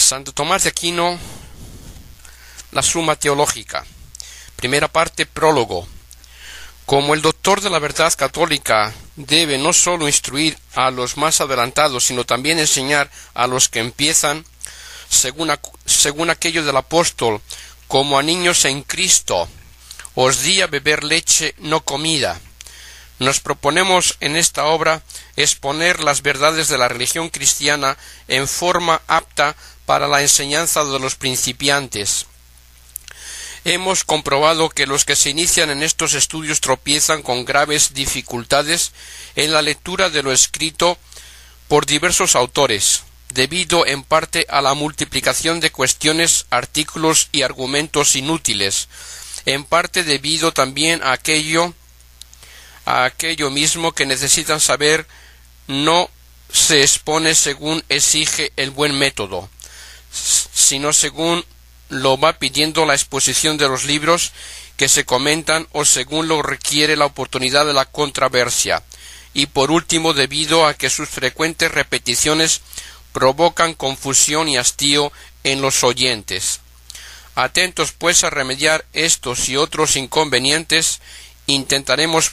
Santo Tomás de Aquino, la Suma Teológica. Primera parte, prólogo. Como el doctor de la verdad católica debe no sólo instruir a los más adelantados, sino también enseñar a los que empiezan, según aquello del apóstol, como a niños en Cristo, os di a beber leche, no comida. Nos proponemos en esta obra exponer las verdades de la religión cristiana en forma apta para la enseñanza de los principiantes. Hemos comprobado que los que se inician en estos estudios tropiezan con graves dificultades en la lectura de lo escrito por diversos autores, debido en parte a la multiplicación de cuestiones, artículos y argumentos inútiles, en parte debido también a aquello mismo que necesitan saber no se expone según exige el buen método, sino según lo va pidiendo la exposición de los libros que se comentan o según lo requiere la oportunidad de la controversia, y por último debido a que sus frecuentes repeticiones provocan confusión y hastío en los oyentes. Atentos pues a remediar estos y otros inconvenientes, intentaremos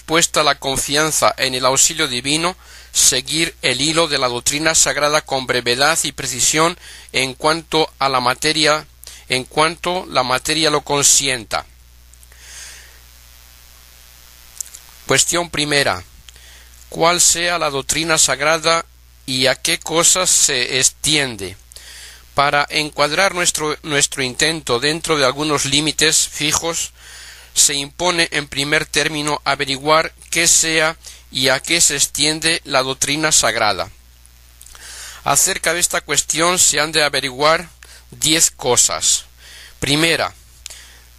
puesta la confianza en el auxilio divino, seguir el hilo de la doctrina sagrada con brevedad y precisión en cuanto la materia lo consienta. Cuestión primera. ¿Cuál sea la doctrina sagrada y a qué cosas se extiende? Para encuadrar nuestro intento dentro de algunos límites fijos, se impone en primer término averiguar qué sea y a qué se extiende la doctrina sagrada. Acerca de esta cuestión se han de averiguar 10 cosas. Primera,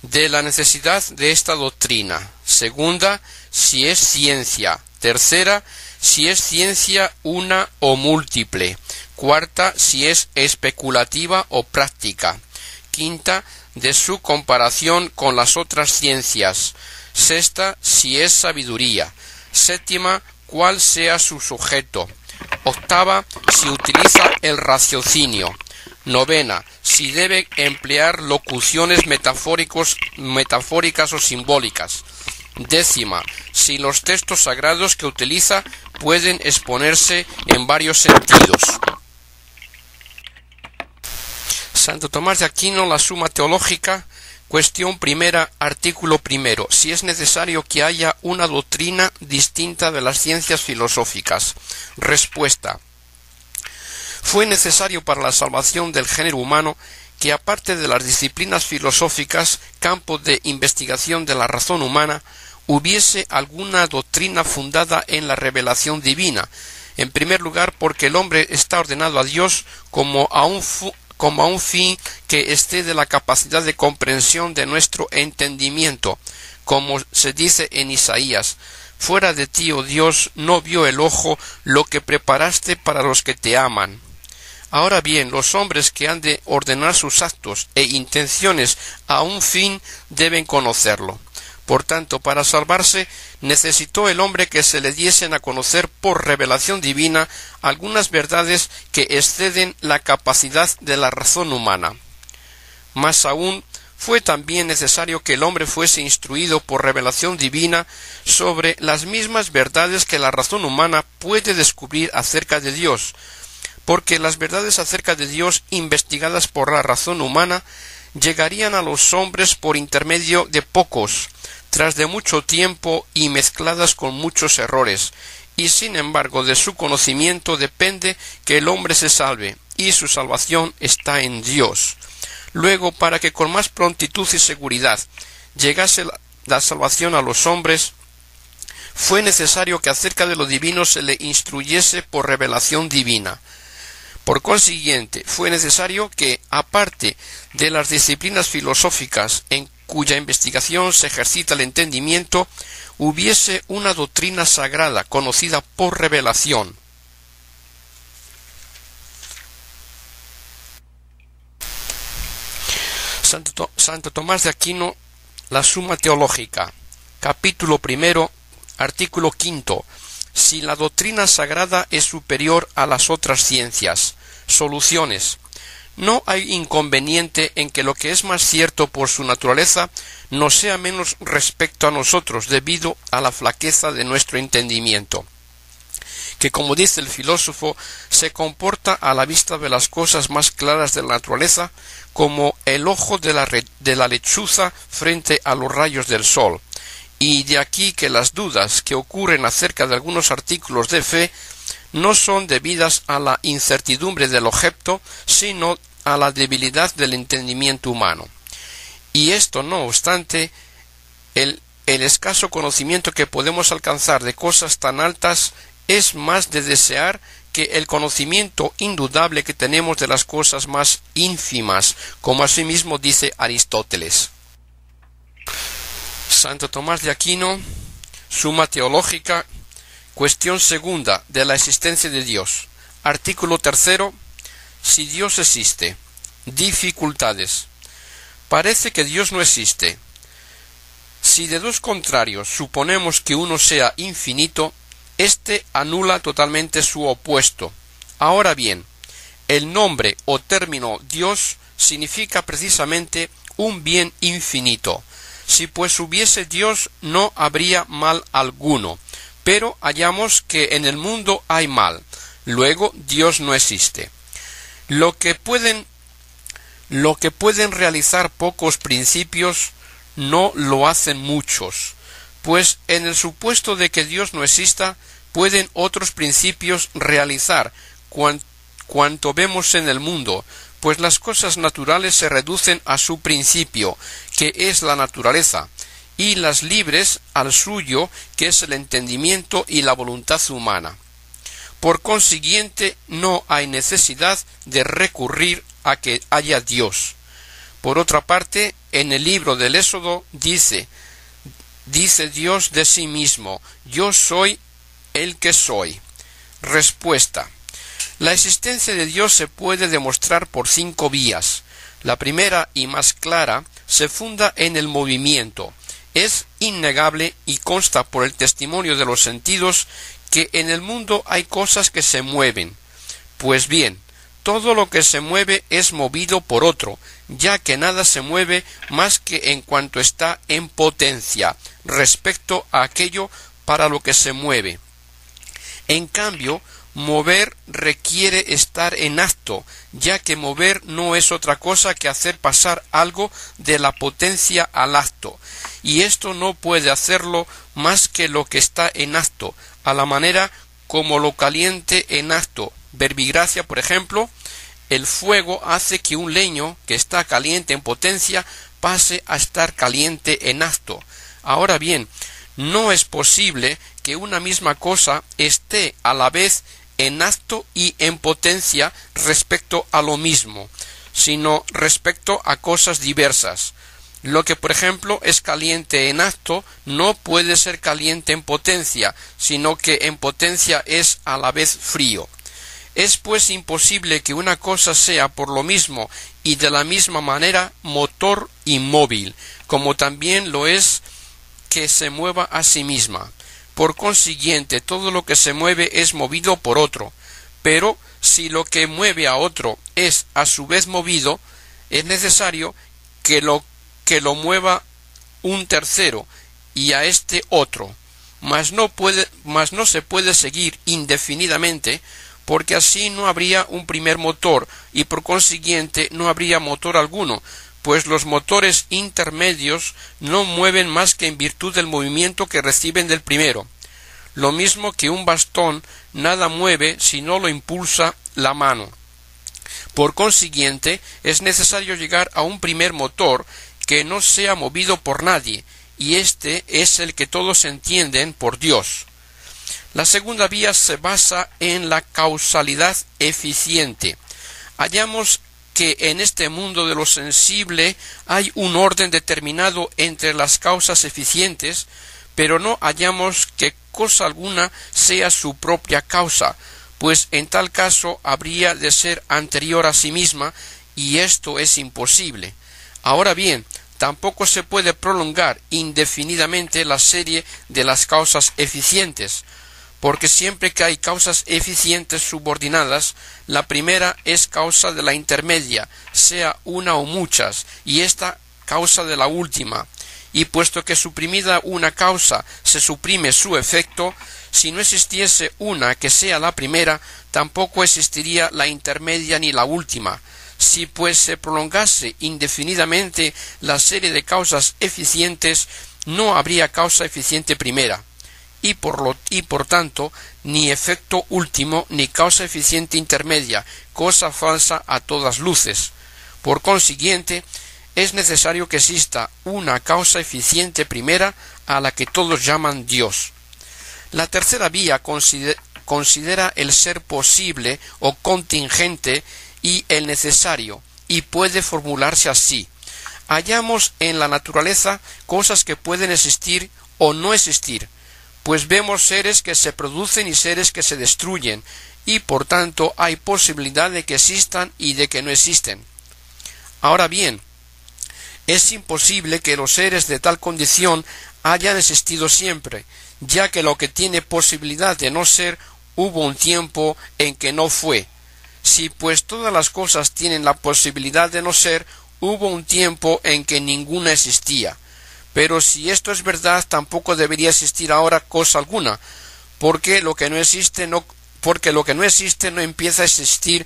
de la necesidad de esta doctrina. Segunda, si es ciencia. Tercera, si es ciencia una o múltiple. Cuarta, si es especulativa o práctica. Quinta, de su comparación con las otras ciencias. Sexta, si es sabiduría. Séptima, cuál sea su sujeto. Octava, si utiliza el raciocinio. Novena, si debe emplear locuciones metafóricas o simbólicas. Décima, si los textos sagrados que utiliza pueden exponerse en varios sentidos. Santo Tomás de Aquino, la Suma Teológica, cuestión primera, artículo primero. Si es necesario que haya una doctrina distinta de las ciencias filosóficas. Respuesta. Fue necesario para la salvación del género humano que, aparte de las disciplinas filosóficas, campo de investigación de la razón humana, hubiese alguna doctrina fundada en la revelación divina. En primer lugar, porque el hombre está ordenado a Dios como a un fin que excede la capacidad de comprensión de nuestro entendimiento, como se dice en Isaías: fuera de ti, oh Dios, no vio el ojo lo que preparaste para los que te aman. Ahora bien, los hombres que han de ordenar sus actos e intenciones a un fin deben conocerlo. Por tanto, para salvarse, necesitó el hombre que se le diesen a conocer por revelación divina algunas verdades que exceden la capacidad de la razón humana. Más aún, fue también necesario que el hombre fuese instruido por revelación divina sobre las mismas verdades que la razón humana puede descubrir acerca de Dios, porque las verdades acerca de Dios investigadas por la razón humana llegarían a los hombres por intermedio de pocos, tras de mucho tiempo y mezcladas con muchos errores, y sin embargo de su conocimiento depende que el hombre se salve, y su salvación está en Dios. Luego, para que con más prontitud y seguridad llegase la salvación a los hombres, fue necesario que acerca de lo divino se le instruyese por revelación divina. Por consiguiente, fue necesario que, aparte de las disciplinas filosóficas en cuya investigación se ejercita el entendimiento, hubiese una doctrina sagrada conocida por revelación. Santo Tomás de Aquino, la Suma Teológica, capítulo primero, artículo quinto. si la doctrina sagrada es superior a las otras ciencias. Soluciones. No hay inconveniente en que lo que es más cierto por su naturaleza no sea menos respecto a nosotros debido a la flaqueza de nuestro entendimiento, que, como dice el filósofo, se comporta a la vista de las cosas más claras de la naturaleza como el ojo de la lechuza frente a los rayos del sol, y de aquí que las dudas que ocurren acerca de algunos artículos de fe no son debidas a la incertidumbre del objeto, sino a la debilidad del entendimiento humano. Y esto, no obstante, el escaso conocimiento que podemos alcanzar de cosas tan altas es más de desear que el conocimiento indudable que tenemos de las cosas más ínfimas, como asimismo dice Aristóteles. Santo Tomás de Aquino, Suma Teológica, cuestión segunda de la existencia de Dios. Artículo tercero. Si Dios existe. Dificultades. Parece que Dios no existe. Si de dos contrarios suponemos que uno sea infinito, éste anula totalmente su opuesto. Ahora bien, el nombre o término Dios significa precisamente un bien infinito. Si pues hubiese Dios, no habría mal alguno, pero hallamos que en el mundo hay mal. Luego Dios no existe. Lo que pueden realizar pocos principios, no lo hacen muchos, pues en el supuesto de que Dios no exista, pueden otros principios realizar cuanto vemos en el mundo, pues las cosas naturales se reducen a su principio, que es la naturaleza, y las libres al suyo, que es el entendimiento y la voluntad humana. Por consiguiente, no hay necesidad de recurrir a que haya Dios. Por otra parte, en el libro del Éxodo dice Dios de sí mismo: yo soy el que soy. Respuesta. La existencia de Dios se puede demostrar por 5 vías. La primera y más clara se funda en el movimiento. Es innegable y consta por el testimonio de los sentidos que en el mundo hay cosas que se mueven. Pues bien, todo lo que se mueve es movido por otro, ya que nada se mueve más que en cuanto está en potencia respecto a aquello para lo que se mueve. En cambio, mover requiere estar en acto, ya que mover no es otra cosa que hacer pasar algo de la potencia al acto, y esto no puede hacerlo más que lo que está en acto, a la manera como lo caliente en acto. Verbigracia, por ejemplo, el fuego hace que un leño que está caliente en potencia pase a estar caliente en acto. Ahora bien, no es posible que una misma cosa esté a la vez en acto y en potencia respecto a lo mismo, sino respecto a cosas diversas. Lo que, por ejemplo, es caliente en acto no puede ser caliente en potencia, sino que en potencia es a la vez frío. Es pues imposible que una cosa sea por lo mismo y de la misma manera motor y móvil, como también lo es que se mueva a sí misma. Por consiguiente, todo lo que se mueve es movido por otro, pero si lo que mueve a otro es a su vez movido, es necesario que lo mueva un tercero y a este otro, mas no se puede seguir indefinidamente, porque así no habría un primer motor y por consiguiente no habría motor alguno, pues los motores intermedios no mueven más que en virtud del movimiento que reciben del primero. Lo mismo que un bastón nada mueve si no lo impulsa la mano. Por consiguiente, es necesario llegar a un primer motor que no sea movido por nadie, y este es el que todos entienden por Dios. La segunda vía se basa en la causalidad eficiente. Hallamos que en este mundo de lo sensible hay un orden determinado entre las causas eficientes, pero no hallamos que cosa alguna sea su propia causa, pues en tal caso habría de ser anterior a sí misma, y esto es imposible. Ahora bien, tampoco se puede prolongar indefinidamente la serie de las causas eficientes, porque siempre que hay causas eficientes subordinadas, la primera es causa de la intermedia, sea una o muchas, y esta causa de la última. Y puesto que suprimida una causa se suprime su efecto, si no existiese una que sea la primera, tampoco existiría la intermedia ni la última. Si pues se prolongase indefinidamente la serie de causas eficientes, no habría causa eficiente primera, y por tanto ni efecto último ni causa eficiente intermedia, cosa falsa a todas luces. Por consiguiente, es necesario que exista una causa eficiente primera a la que todos llaman Dios. La tercera vía considera el ser posible o contingente y el necesario, y puede formularse así: hallamos en la naturaleza cosas que pueden existir o no existir, pues vemos seres que se producen y seres que se destruyen, y por tanto hay posibilidad de que existan y de que no existen. Ahora bien, es imposible que los seres de tal condición hayan existido siempre, ya que lo que tiene posibilidad de no ser, hubo un tiempo en que no fue. Si pues todas las cosas tienen la posibilidad de no ser, hubo un tiempo en que ninguna existía. Pero si esto es verdad, tampoco debería existir ahora cosa alguna, porque lo que no existe no empieza a existir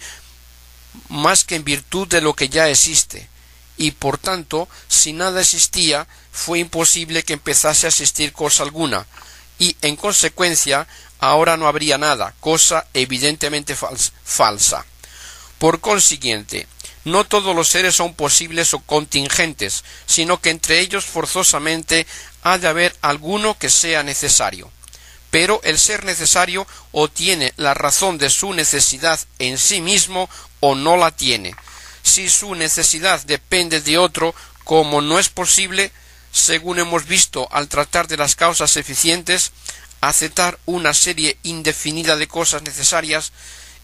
más que en virtud de lo que ya existe. Y por tanto, si nada existía, fue imposible que empezase a existir cosa alguna, y en consecuencia, ahora no habría nada, cosa evidentemente falsa. Por consiguiente, no todos los seres son posibles o contingentes, sino que entre ellos forzosamente ha de haber alguno que sea necesario. Pero el ser necesario o tiene la razón de su necesidad en sí mismo o no la tiene. Si su necesidad depende de otro, como no es posible, según hemos visto al tratar de las causas eficientes, aceptar una serie indefinida de cosas necesarias,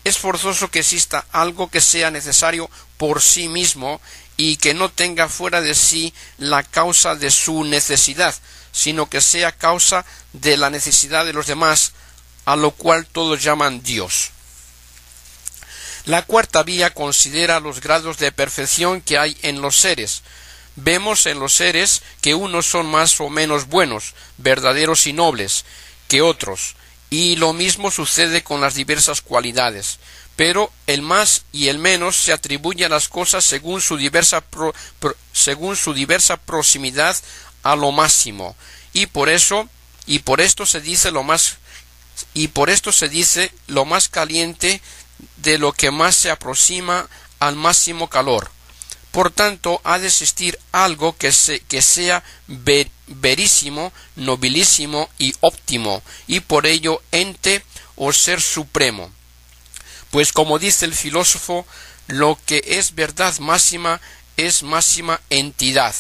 es forzoso que exista algo que sea necesario por sí mismo y que no tenga fuera de sí la causa de su necesidad, sino que sea causa de la necesidad de los demás, a lo cual todos llaman Dios. La cuarta vía considera los grados de perfección que hay en los seres. Vemos en los seres que unos son más o menos buenos, verdaderos y nobles que otros, y lo mismo sucede con las diversas cualidades, pero el más y el menos se atribuyen a las cosas según su diversa proximidad a lo máximo, y por esto se dice lo más caliente de lo que más se aproxima al máximo calor. Por tanto, ha de existir algo que sea verísimo, nobilísimo y óptimo, y por ello ente o ser supremo. Pues como dice el filósofo, lo que es verdad máxima es máxima entidad.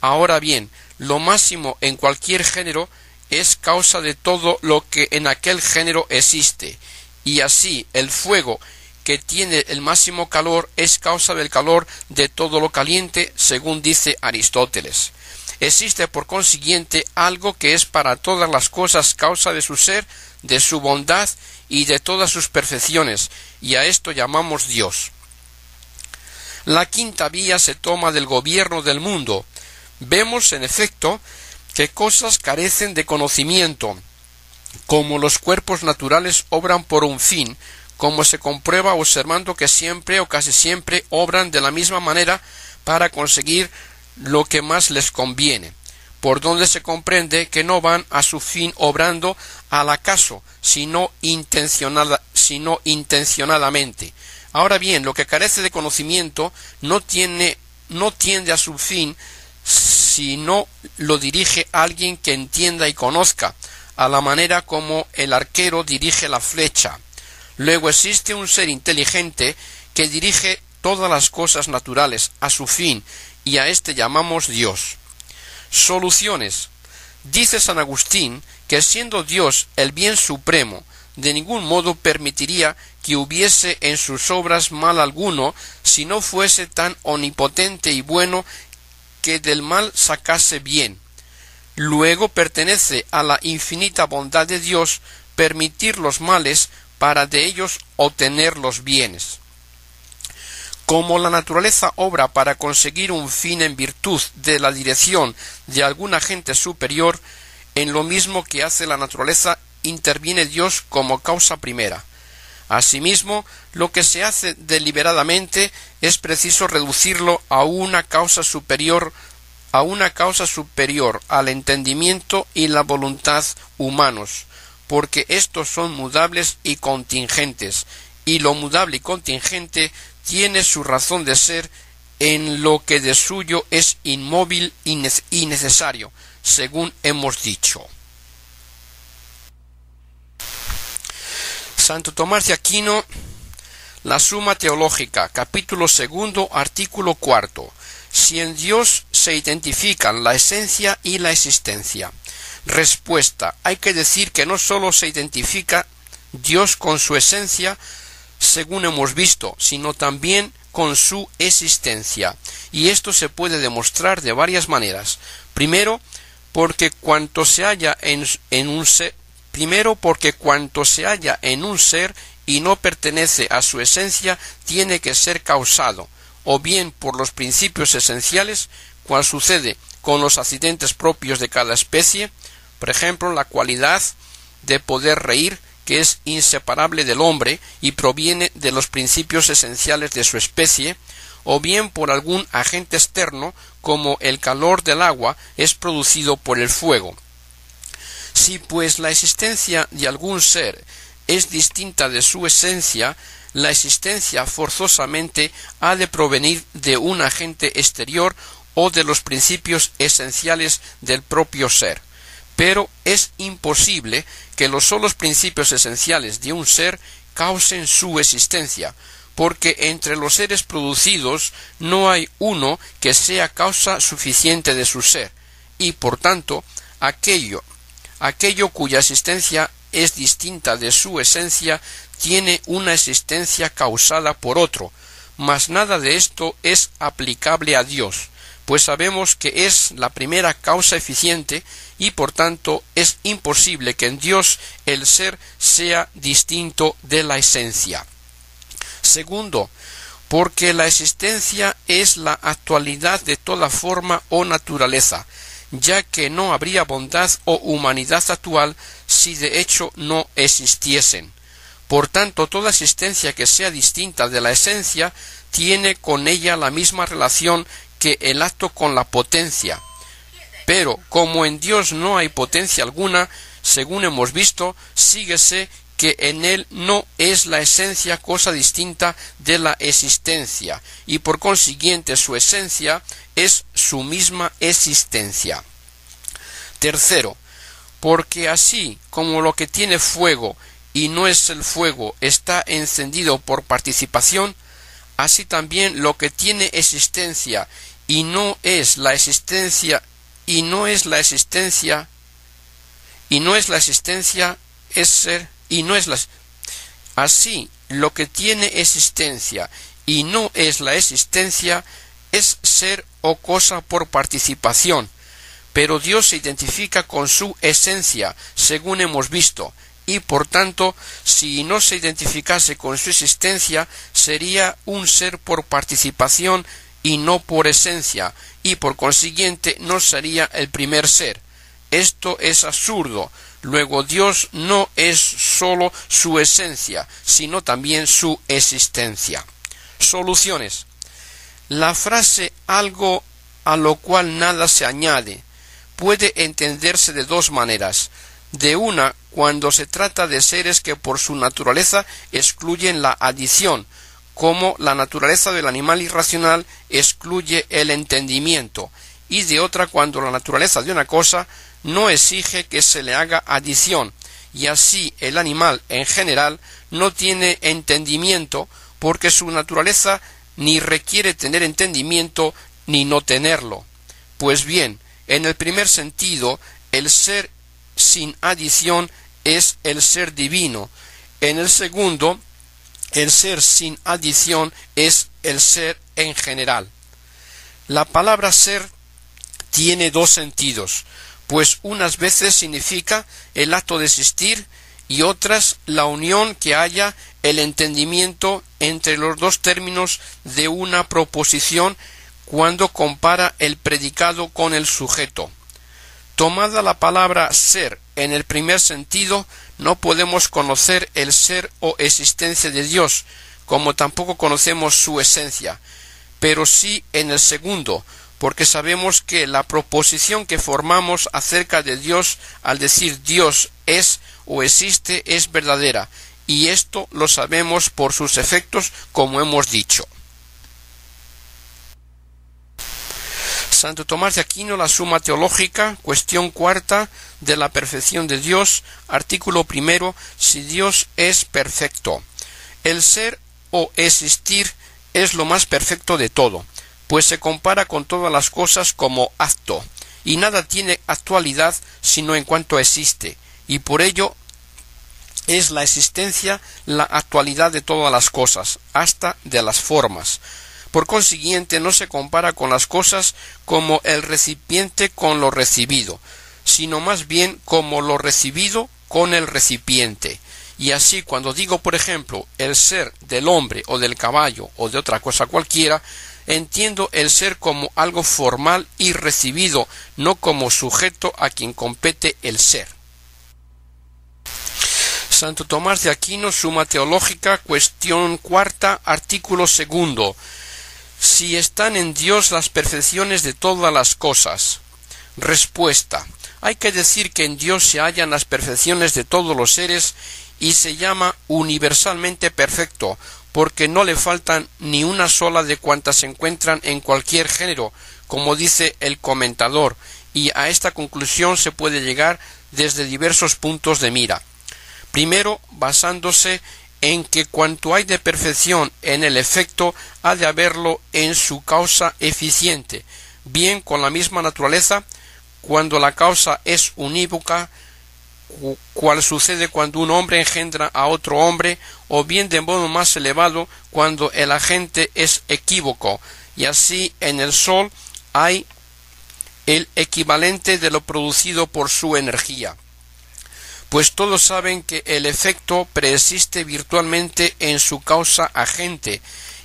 Ahora bien, lo máximo en cualquier género es causa de todo lo que en aquel género existe, y así el fuego que tiene el máximo calor es causa del calor de todo lo caliente, según dice Aristóteles. Existe por consiguiente algo que es para todas las cosas causa de su ser, de su bondad y de todas sus perfecciones, y a esto llamamos Dios. La quinta vía se toma del gobierno del mundo. Vemos, en efecto, que cosas carecen de conocimiento, como los cuerpos naturales obran por un fin, como se comprueba observando que siempre o casi siempre obran de la misma manera para conseguir lo que más les conviene, por donde se comprende que no van a su fin obrando al acaso, sino intencionadamente. Ahora bien, lo que carece de conocimiento no tiende a su fin, sino lo dirige alguien que entienda y conozca, a la manera como el arquero dirige la flecha. Luego existe un ser inteligente que dirige todas las cosas naturales a su fin, y a éste llamamos Dios. Soluciones. Dice San Agustín que siendo Dios el bien supremo, de ningún modo permitiría que hubiese en sus obras mal alguno, si no fuese tan omnipotente y bueno que del mal sacase bien. Luego pertenece a la infinita bondad de Dios permitir los males para de ellos obtener los bienes. Como la naturaleza obra para conseguir un fin en virtud de la dirección de algún agente superior, en lo mismo que hace la naturaleza interviene Dios como causa primera. Asimismo, lo que se hace deliberadamente es preciso reducirlo a una causa superior al entendimiento y la voluntad humanos, porque estos son mudables y contingentes, y lo mudable y contingente tiene su razón de ser en lo que de suyo es inmóvil y necesario, según hemos dicho. Santo Tomás de Aquino, la Suma Teológica, capítulo 2, artículo 4. Si en Dios se identifican la esencia y la existencia. Respuesta: hay que decir que no sólo se identifica Dios con su esencia, según hemos visto, sino también con su existencia, y esto se puede demostrar de varias maneras. Primero, porque cuanto se halla en un ser y no pertenece a su esencia, tiene que ser causado, o bien por los principios esenciales, cual sucede con los accidentes propios de cada especie, por ejemplo, la cualidad de poder reír, que es inseparable del hombre y proviene de los principios esenciales de su especie, o bien por algún agente externo, como el calor del agua es producido por el fuego. Si pues la existencia de algún ser es distinta de su esencia, la existencia forzosamente ha de provenir de un agente exterior o de los principios esenciales del propio ser. Pero es imposible que los solos principios esenciales de un ser causen su existencia, porque entre los seres producidos no hay uno que sea causa suficiente de su ser, y por tanto aquello cuya existencia es distinta de su esencia tiene una existencia causada por otro, mas nada de esto es aplicable a Dios, pues sabemos que es la primera causa eficiente y por tanto es imposible que en Dios el ser sea distinto de la esencia. Segundo, porque la existencia es la actualidad de toda forma o naturaleza, ya que no habría bondad o humanidad actual si de hecho no existiesen. Por tanto, toda existencia que sea distinta de la esencia tiene con ella la misma relación que el acto con la potencia. Pero, como en Dios no hay potencia alguna, según hemos visto, síguese que en él no es la esencia cosa distinta de la existencia, y por consiguiente su esencia es su misma existencia. Tercero, porque así como lo que tiene fuego y no es el fuego está encendido por participación, así también lo que tiene existencia y no es la existencia es ser, así lo que tiene existencia y no es la existencia es ser o cosa por participación, pero Dios se identifica con su esencia, según hemos visto, y por tanto, si no se identificase con su existencia, sería un ser por participación y no por esencia, y por consiguiente no sería el primer ser. Esto es absurdo. Luego Dios no es sólo su esencia, sino también su existencia. Soluciones. La frase algo a lo cual nada se añade puede entenderse de dos maneras. De una, cuando se trata de seres que por su naturaleza excluyen la adición, como la naturaleza del animal irracional excluye el entendimiento, y de otra cuando la naturaleza de una cosa no exige que se le haga adición, y así el animal en general no tiene entendimiento porque su naturaleza ni requiere tener entendimiento ni no tenerlo. Pues bien, en el primer sentido, el ser sin adición es el ser divino. En el segundo, el ser sin adición es el ser en general. La palabra ser tiene dos sentidos, pues unas veces significa el acto de existir y otras la unión que haya el entendimiento entre los dos términos de una proposición cuando compara el predicado con el sujeto. Tomada la palabra ser en el primer sentido, no podemos conocer el ser o existencia de Dios, como tampoco conocemos su esencia, pero sí en el segundo, porque sabemos que la proposición que formamos acerca de Dios al decir Dios es o existe es verdadera, y esto lo sabemos por sus efectos, como hemos dicho. Santo Tomás de Aquino, la Suma Teológica, cuestión cuarta de la perfección de Dios, artículo primero, si Dios es perfecto. El ser o existir es lo más perfecto de todo, pues se compara con todas las cosas como acto, y nada tiene actualidad sino en cuanto existe, y por ello es la existencia la actualidad de todas las cosas, hasta de las formas. Por consiguiente, no se compara con las cosas como el recipiente con lo recibido, sino más bien como lo recibido con el recipiente. Y así, cuando digo, por ejemplo, el ser del hombre o del caballo o de otra cosa cualquiera, entiendo el ser como algo formal y recibido, no como sujeto a quien compete el ser. Santo Tomás de Aquino, Suma Teológica, cuestión cuarta, artículo segundo. Si están en Dios las perfecciones de todas las cosas. Respuesta. Hay que decir que en Dios se hallan las perfecciones de todos los seres y se llama universalmente perfecto, porque no le faltan ni una sola de cuantas se encuentran en cualquier género, como dice el comentador, y a esta conclusión se puede llegar desde diversos puntos de mira. Primero, basándose en que cuanto hay de perfección en el efecto, ha de haberlo en su causa eficiente, bien con la misma naturaleza, cuando la causa es unívoca, cual sucede cuando un hombre engendra a otro hombre, o bien de modo más elevado cuando el agente es equívoco, y así en el Sol hay el equivalente de lo producido por su energía. Pues todos saben que el efecto preexiste virtualmente en su causa agente,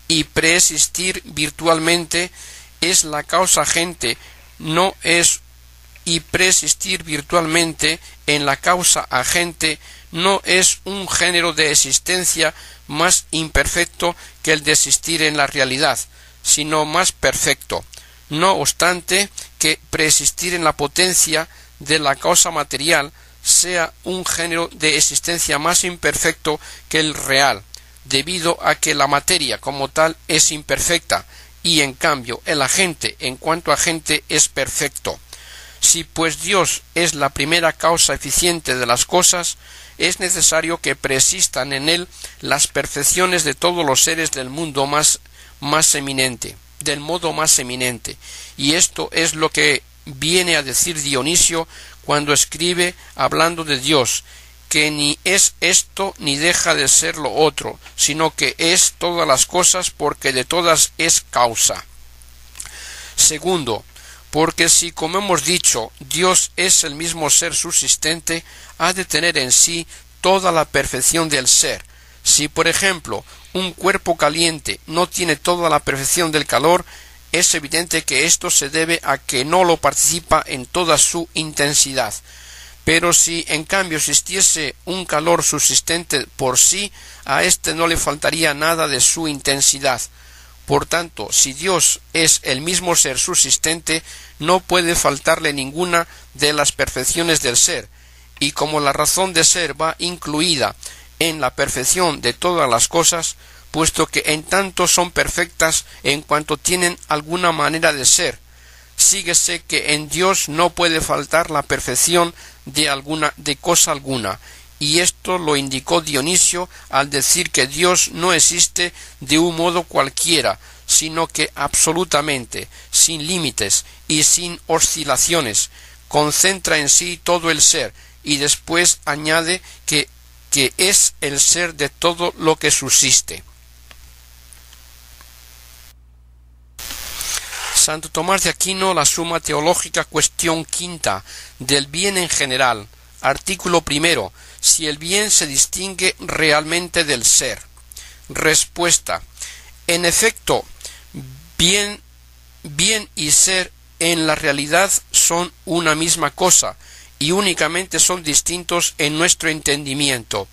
y preexistir virtualmente es la causa agente, no es, y preexistir virtualmente en la causa agente no es un género de existencia más imperfecto que el de existir en la realidad, sino más perfecto. No obstante que preexistir en la potencia de la causa material sea un género de existencia más imperfecto que el real, debido a que la materia como tal es imperfecta, y en cambio el agente en cuanto agente es perfecto. Si pues Dios es la primera causa eficiente de las cosas, es necesario que preexistan en él las perfecciones de todos los seres del mundo del modo más eminente, y esto es lo que viene a decir Dionisio cuando escribe hablando de Dios, que ni es esto ni deja de ser lo otro, sino que es todas las cosas porque de todas es causa. Segundo, porque si, como hemos dicho, Dios es el mismo ser subsistente, ha de tener en sí toda la perfección del ser. Si, por ejemplo, un cuerpo caliente no tiene toda la perfección del calor, es evidente que esto se debe a que no lo participa en toda su intensidad. Pero si en cambio existiese un calor subsistente por sí, a éste no le faltaría nada de su intensidad. Por tanto, si Dios es el mismo ser subsistente, no puede faltarle ninguna de las perfecciones del ser, y como la razón de ser va incluida en la perfección de todas las cosas, puesto que en tanto son perfectas en cuanto tienen alguna manera de ser, síguese que en Dios no puede faltar la perfección de cosa alguna, y esto lo indicó Dionisio al decir que Dios no existe de un modo cualquiera, sino que absolutamente, sin límites y sin oscilaciones, concentra en sí todo el ser, y después añade que es el ser de todo lo que subsiste. Santo Tomás de Aquino, la Suma Teológica, cuestión quinta, del bien en general, Artículo primero. Si el bien se distingue realmente del ser. Respuesta. En efecto, bien y ser en la realidad son una misma cosa y únicamente son distintos en nuestro entendimiento.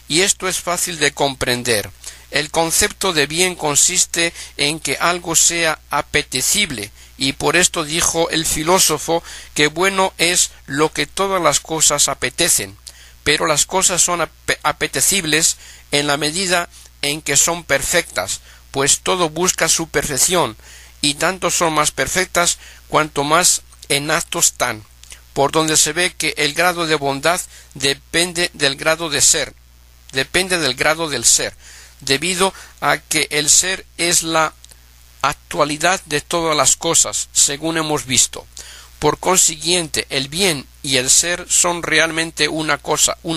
Y esto es fácil de comprender. El concepto de bien consiste en que algo sea apetecible, y por esto dijo el filósofo que bueno es lo que todas las cosas apetecen, pero las cosas son apetecibles en la medida en que son perfectas, pues todo busca su perfección, y tanto son más perfectas cuanto más en acto están, por donde se ve que el grado de bondad depende del grado del ser, debido a que el ser es la actualidad de todas las cosas, según hemos visto. Por consiguiente, el bien y el ser son realmente una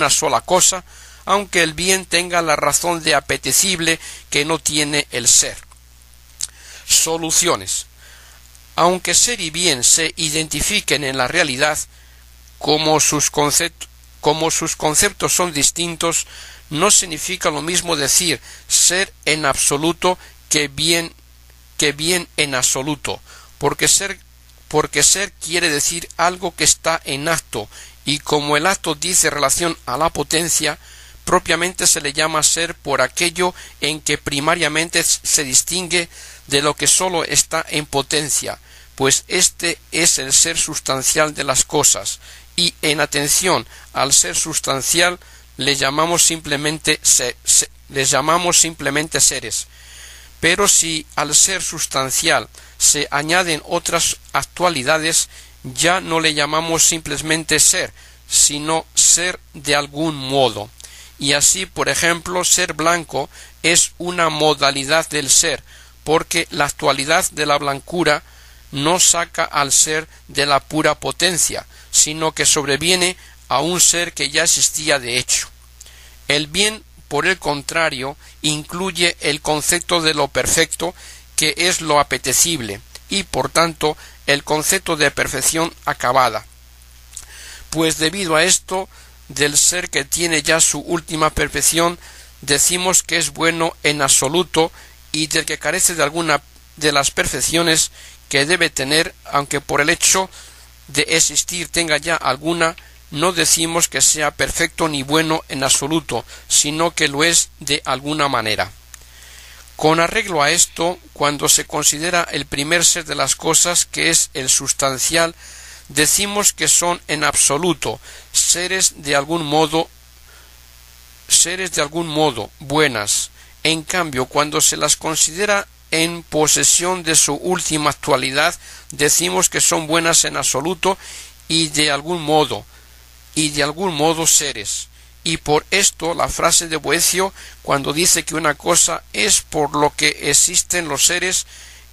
sola cosa, aunque el bien tenga la razón de apetecible que no tiene el ser. Soluciones. Aunque ser y bien se identifiquen en la realidad, como sus conceptos son distintos, no significa lo mismo decir ser en absoluto que bien en absoluto, porque ser quiere decir algo que está en acto, y como el acto dice relación a la potencia, propiamente se le llama ser por aquello en que primariamente se distingue de lo que sólo está en potencia, pues este es el ser sustancial de las cosas, y en atención al ser sustancial les llamamos simplemente seres. Pero si al ser sustancial se añaden otras actualidades, ya no le llamamos simplemente ser, sino ser de algún modo. Y así, por ejemplo, ser blanco es una modalidad del ser, porque la actualidad de la blancura no saca al ser de la pura potencia, sino que sobreviene a un ser que ya existía de hecho. El bien, por el contrario, incluye el concepto de lo perfecto, que es lo apetecible, y por tanto el concepto de perfección acabada. Pues debido a esto, del ser que tiene ya su última perfección, decimos que es bueno en absoluto, y del que carece de alguna de las perfecciones que debe tener, aunque por el hecho de existir tenga ya alguna, no decimos que sea perfecto ni bueno en absoluto, sino que lo es de alguna manera. Con arreglo a esto, cuando se considera el primer ser de las cosas, que es el sustancial, decimos que son en absoluto seres de algún modo buenas. En cambio, cuando se las considera en posesión de su última actualidad, decimos que son buenas en absoluto y de algún modo seres. Y por esto la frase de Boecio, cuando dice que una cosa es por lo que existen los seres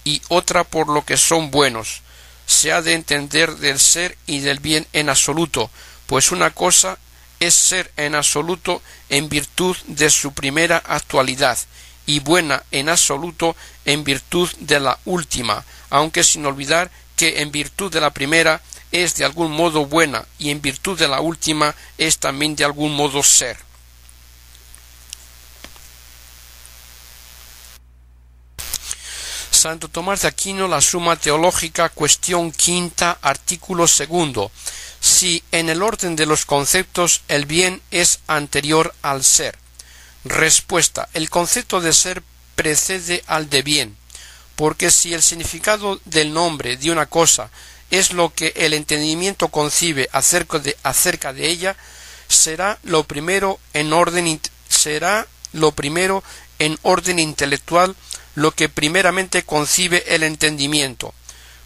y otra por lo que son buenos, se ha de entender del ser y del bien en absoluto, pues una cosa es ser en absoluto en virtud de su primera actualidad, y buena en absoluto en virtud de la última, aunque sin olvidar que en virtud de la primera es de algún modo buena, y en virtud de la última es también de algún modo ser. Santo Tomás de Aquino, la Suma Teológica, cuestión quinta, artículo segundo. Si en el orden de los conceptos el bien es anterior al ser. Respuesta. El concepto de ser precede al de bien, porque si el significado del nombre de una cosa es lo que el entendimiento concibe acerca de ella, será lo primero en orden intelectual lo que primeramente concibe el entendimiento,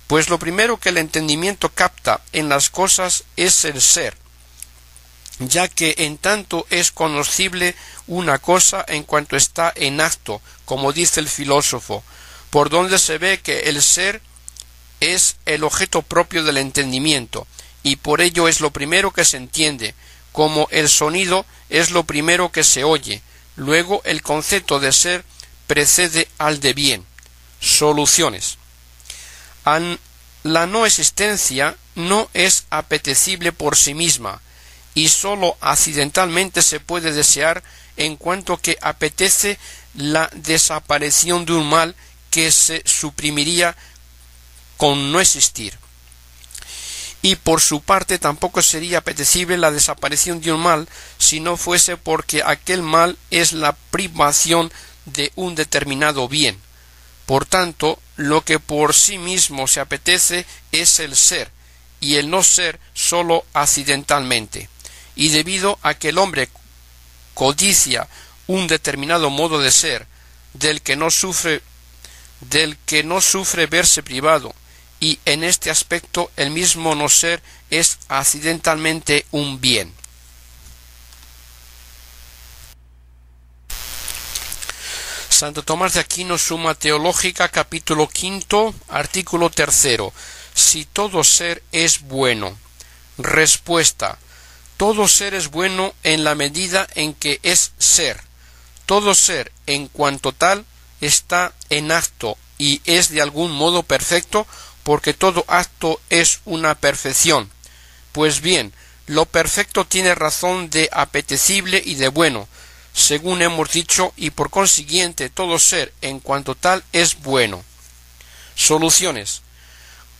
pues lo primero que el entendimiento capta en las cosas es el ser, ya que en tanto es conocible una cosa en cuanto está en acto, como dice el filósofo, por donde se ve que el ser es el objeto propio del entendimiento, y por ello es lo primero que se entiende, como el sonido es lo primero que se oye. Luego el concepto de ser precede al de bien. Soluciones. La no existencia no es apetecible por sí misma, y sólo accidentalmente se puede desear, en cuanto que apetece la desaparición de un mal que se suprimiría con no existir. Y por su parte tampoco sería apetecible la desaparición de un mal si no fuese porque aquel mal es la privación de un determinado bien. Por tanto, lo que por sí mismo se apetece es el ser, y el no ser sólo accidentalmente. Y debido a que el hombre codicia un determinado modo de ser, del que no sufre verse privado, y en este aspecto el mismo no ser es accidentalmente un bien. Santo Tomás de Aquino, Suma Teológica, capítulo 5, artículo 3. Si todo ser es bueno. Respuesta: todo ser es bueno en la medida en que es ser. Todo ser, en cuanto tal, está en acto y es de algún modo perfecto, porque todo acto es una perfección. Pues bien, lo perfecto tiene razón de apetecible y de bueno, según hemos dicho, y por consiguiente todo ser, en cuanto tal, es bueno. Soluciones.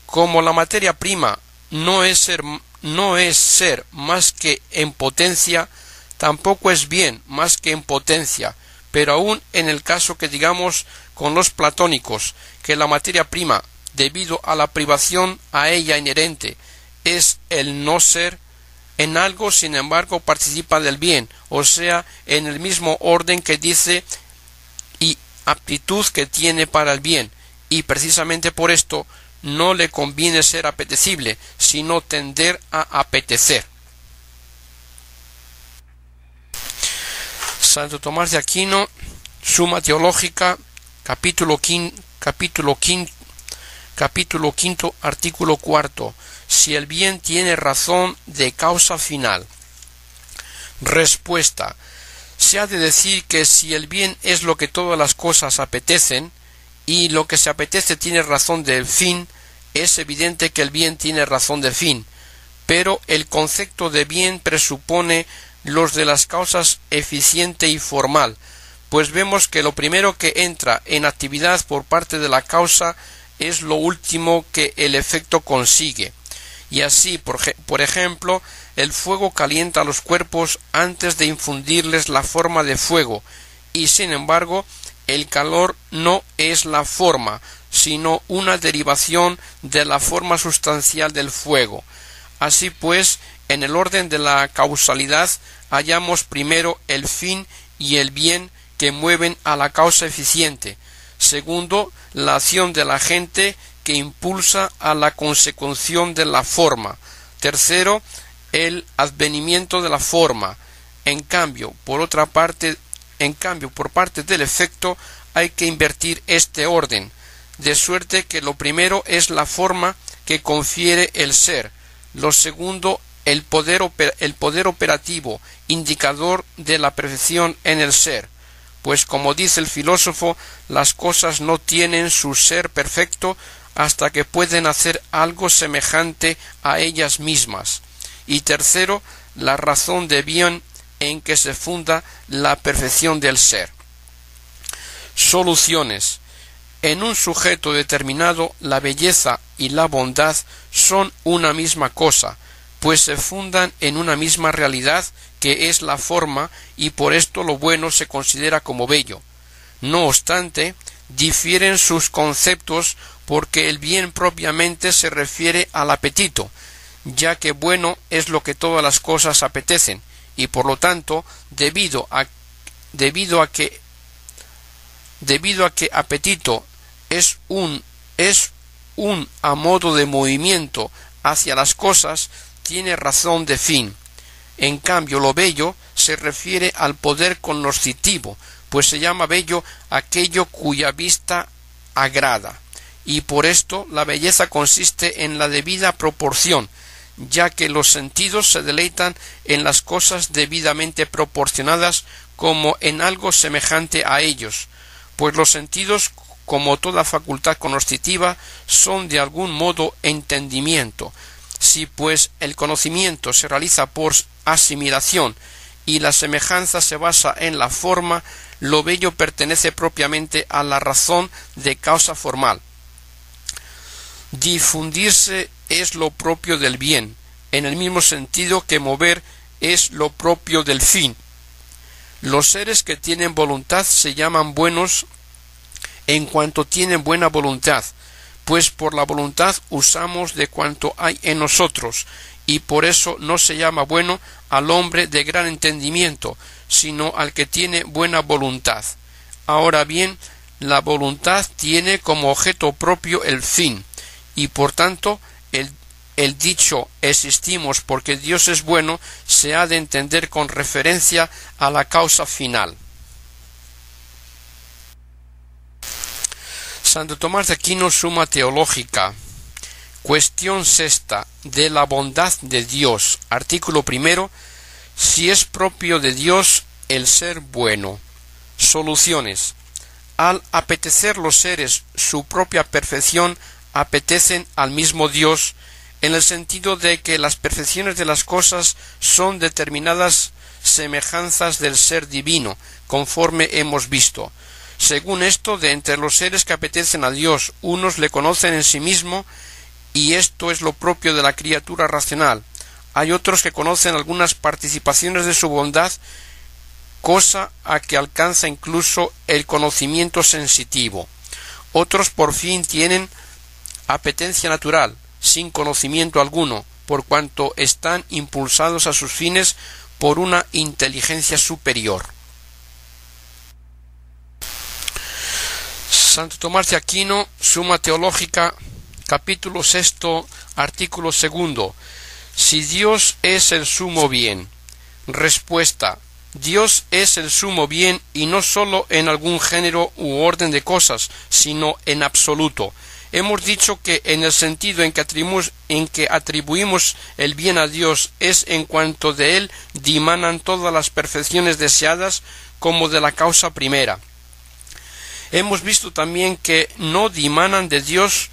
Como la materia prima no es ser más que en potencia, tampoco es bien más que en potencia, pero aún en el caso que digamos con los platónicos que la materia prima, debido a la privación a ella inherente, es el no ser, en algo sin embargo participa del bien, o sea, en el mismo orden que dice y aptitud que tiene para el bien, y precisamente por esto no le conviene ser apetecible, sino tender a apetecer. Santo Tomás de Aquino, Suma Teológica, capítulo 5, artículo 4. Si el bien tiene razón de causa final. Respuesta: se ha de decir que si el bien es lo que todas las cosas apetecen, y lo que se apetece tiene razón del fin, es evidente que el bien tiene razón de fin, pero el concepto de bien presupone los de las causas eficiente y formal, pues vemos que lo primero que entra en actividad por parte de la causa es lo último que el efecto consigue. Y así, por ejemplo, el fuego calienta los cuerpos antes de infundirles la forma de fuego, y sin embargo, el calor no es la forma, sino una derivación de la forma sustancial del fuego. Así pues, en el orden de la causalidad, hallamos primero el fin y el bien que mueven a la causa eficiente. Segundo, la acción de la gente que impulsa a la consecución de la forma. Tercero, el advenimiento de la forma. En cambio, por parte del efecto, hay que invertir este orden, de suerte que lo primero es la forma que confiere el ser, lo segundo el poder operativo, indicador de la perfección en el ser, pues como dice el filósofo, las cosas no tienen su ser perfecto hasta que pueden hacer algo semejante a ellas mismas. Y tercero, la razón de bien en que se funda la perfección del ser. Soluciones. En un sujeto determinado, la belleza y la bondad son una misma cosa, pues se fundan en una misma realidad que es la forma, y por esto lo bueno se considera como bello. No obstante, difieren sus conceptos porque el bien propiamente se refiere al apetito, ya que bueno es lo que todas las cosas apetecen, y por lo tanto, debido a que apetito es un a modo de movimiento hacia las cosas, tiene razón de fin. En cambio, lo bello se refiere al poder cognoscitivo, pues se llama bello aquello cuya vista agrada, y por esto la belleza consiste en la debida proporción, ya que los sentidos se deleitan en las cosas debidamente proporcionadas como en algo semejante a ellos, pues los sentidos, como toda facultad cognoscitiva, son de algún modo entendimiento. Si pues el conocimiento se realiza por asimilación y la semejanza se basa en la forma, lo bello pertenece propiamente a la razón de causa formal. Difundirse es lo propio del bien, en el mismo sentido que mover es lo propio del fin. Los seres que tienen voluntad se llaman buenos en cuanto tienen buena voluntad, pues por la voluntad usamos de cuanto hay en nosotros, y por eso no se llama bueno al hombre de gran entendimiento, sino al que tiene buena voluntad. Ahora bien, la voluntad tiene como objeto propio el fin, y por tanto el dicho existimos porque Dios es bueno se ha de entender con referencia a la causa final. Santo Tomás de Aquino, Suma Teológica, cuestión sexta, de la bondad de Dios, artículo primero, si es propio de Dios el ser bueno. Soluciones. Al apetecer los seres su propia perfección, apetecen al mismo Dios, en el sentido de que las perfecciones de las cosas son determinadas semejanzas del ser divino, conforme hemos visto. Según esto, de entre los seres que apetecen a Dios, unos le conocen en sí mismo, y esto es lo propio de la criatura racional. Hay otros que conocen algunas participaciones de su bondad, cosa a que alcanza incluso el conocimiento sensitivo. Otros por fin tienen apetencia natural, sin conocimiento alguno, por cuanto están impulsados a sus fines por una inteligencia superior. Santo Tomás de Aquino, Suma Teológica, capítulo sexto, artículo segundo. Si Dios es el sumo bien. Respuesta. Dios es el sumo bien y no sólo en algún género u orden de cosas, sino en absoluto. Hemos dicho que en el sentido en que atribuimos el bien a Dios es en cuanto de él dimanan todas las perfecciones deseadas como de la causa primera. Hemos visto también que no dimanan de Dios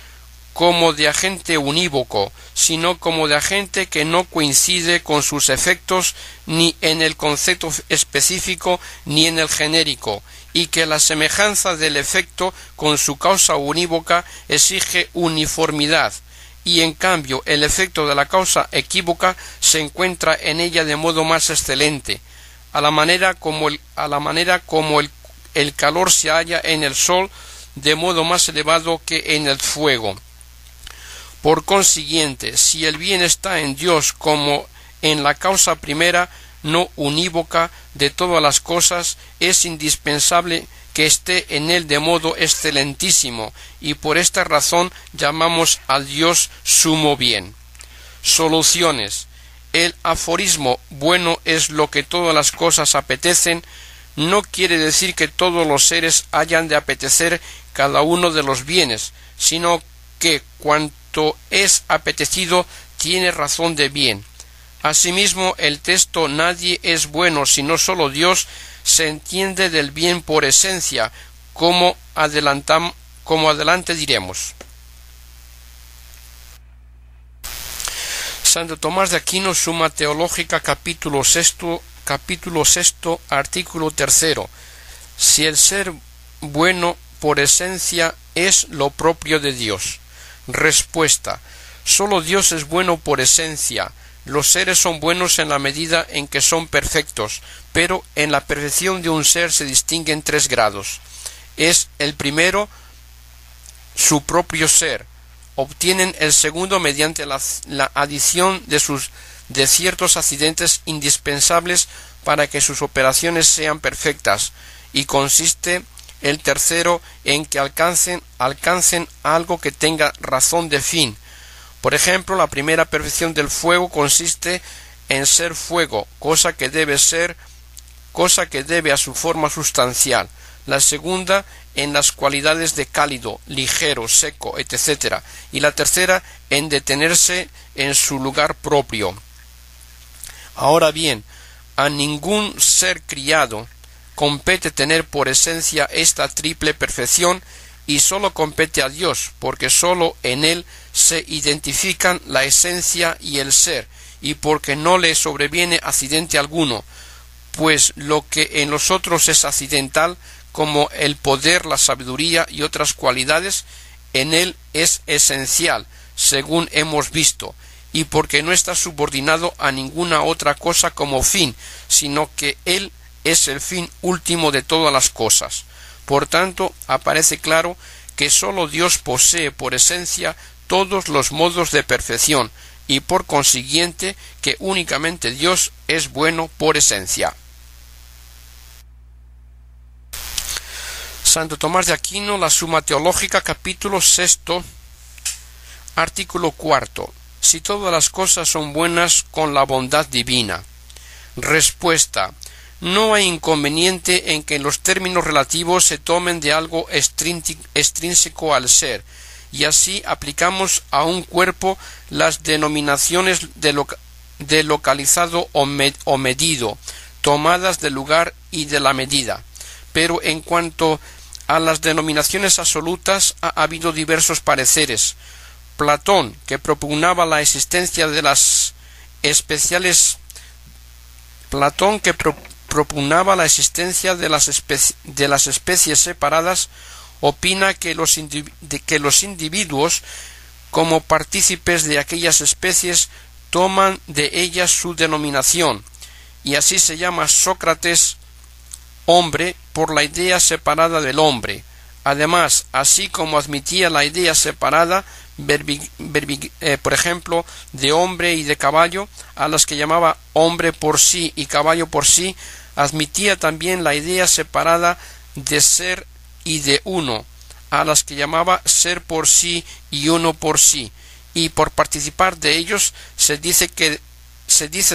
como de agente unívoco, sino como de agente que no coincide con sus efectos ni en el concepto específico ni en el genérico, y que la semejanza del efecto con su causa unívoca exige uniformidad, y en cambio el efecto de la causa equívoca se encuentra en ella de modo más excelente, a la manera como el calor se halla en el sol de modo más elevado que en el fuego. Por consiguiente, si el bien está en Dios como en la causa primera, no unívoca de todas las cosas, es indispensable que esté en él de modo excelentísimo, y por esta razón llamamos al Dios sumo bien. Soluciones. El aforismo bueno es lo que todas las cosas apetecen, no quiere decir que todos los seres hayan de apetecer cada uno de los bienes, sino que cuanto es apetecido tiene razón de bien. Asimismo, el texto nadie es bueno sino solo Dios se entiende del bien por esencia, como adelante diremos. Santo Tomás de Aquino, Suma Teológica, capítulo sexto, artículo tercero. Si el ser bueno por esencia es lo propio de Dios. Respuesta. Solo Dios es bueno por esencia. Los seres son buenos en la medida en que son perfectos, pero en la perfección de un ser se distinguen 3 grados. Es el primero su propio ser. Obtienen el segundo mediante la adición de ciertos accidentes indispensables para que sus operaciones sean perfectas, y consiste el tercero en que alcancen algo que tenga razón de fin. Por ejemplo, la primera perfección del fuego consiste en ser fuego, cosa que debe a su forma sustancial. La segunda en las cualidades de cálido, ligero, seco, etc. Y la tercera en detenerse en su lugar propio. Ahora bien, a ningún ser criado compete tener por esencia esta triple perfección y sólo compete a Dios, porque sólo en Él se identifican la esencia y el ser, y porque no le sobreviene accidente alguno, pues lo que en los otros es accidental, como el poder, la sabiduría y otras cualidades, en Él es esencial, según hemos visto, y porque no está subordinado a ninguna otra cosa como fin, sino que Él es el fin último de todas las cosas. Por tanto, aparece claro que sólo Dios posee por esencia todos los modos de perfección, y por consiguiente que únicamente Dios es bueno por esencia. Santo Tomás de Aquino, la Suma Teológica, capítulo 6, artículo 4. Si todas las cosas son buenas con la bondad divina. Respuesta. No hay inconveniente en que los términos relativos se tomen de algo extrínseco al ser, y así aplicamos a un cuerpo las denominaciones de localizado o medido, tomadas del lugar y de la medida. Pero en cuanto a las denominaciones absolutas ha habido diversos pareceres. Platón, que propugnaba la existencia de las especiales propugnaba la existencia de las especies separadas, opina que los individuos, como partícipes de aquellas especies, toman de ellas su denominación, y así se llama Sócrates hombre por la idea separada del hombre. Además, así como admitía la idea separada, por ejemplo, de hombre y de caballo, a las que llamaba hombre por sí y caballo por sí, admitía también la idea separada de ser y de uno, a las que llamaba ser por sí y uno por sí, y por participar de ellos se dice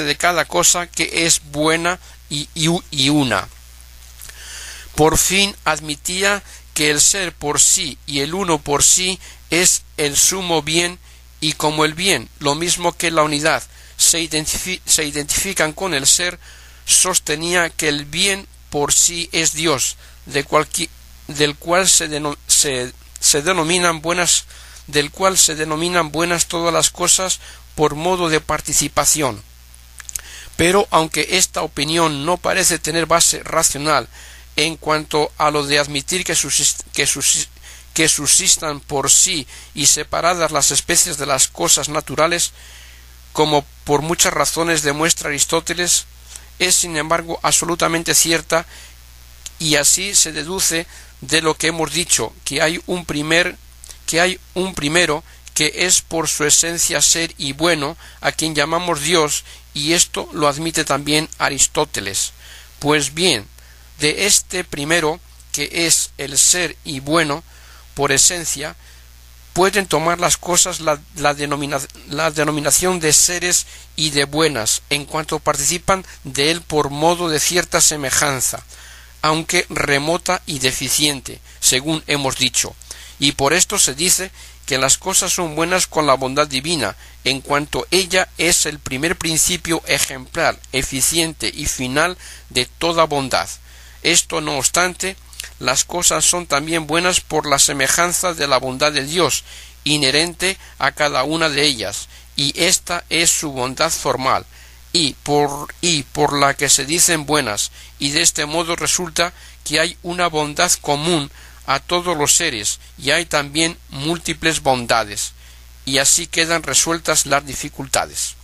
de cada cosa que es buena y una. Por fin admitía que el ser por sí y el uno por sí es el sumo bien, y como el bien, lo mismo que la unidad, se identifican con el ser, sostenía que el bien por sí es Dios, del cual se denominan buenas todas las cosas por modo de participación. Pero aunque esta opinión no parece tener base racional en cuanto a lo de admitir que subsistan por sí y separadas las especies de las cosas naturales, como por muchas razones demuestra Aristóteles, es sin embargo absolutamente cierta, y así se deduce de lo que hemos dicho, que hay un primero que es por su esencia ser y bueno, a quien llamamos Dios, y esto lo admite también Aristóteles. Pues bien, de este primero, que es el ser y bueno por esencia, pueden tomar las cosas la denominación de seres y de buenas, en cuanto participan de él por modo de cierta semejanza, aunque remota y deficiente, según hemos dicho. Y por esto se dice que las cosas son buenas con la bondad divina, en cuanto ella es el primer principio ejemplar, eficiente y final de toda bondad. Esto no obstante, las cosas son también buenas por la semejanza de la bondad de Dios, inherente a cada una de ellas, y esta es su bondad formal, y por la que se dicen buenas, y de este modo resulta que hay una bondad común a todos los seres, y hay también múltiples bondades, y así quedan resueltas las dificultades.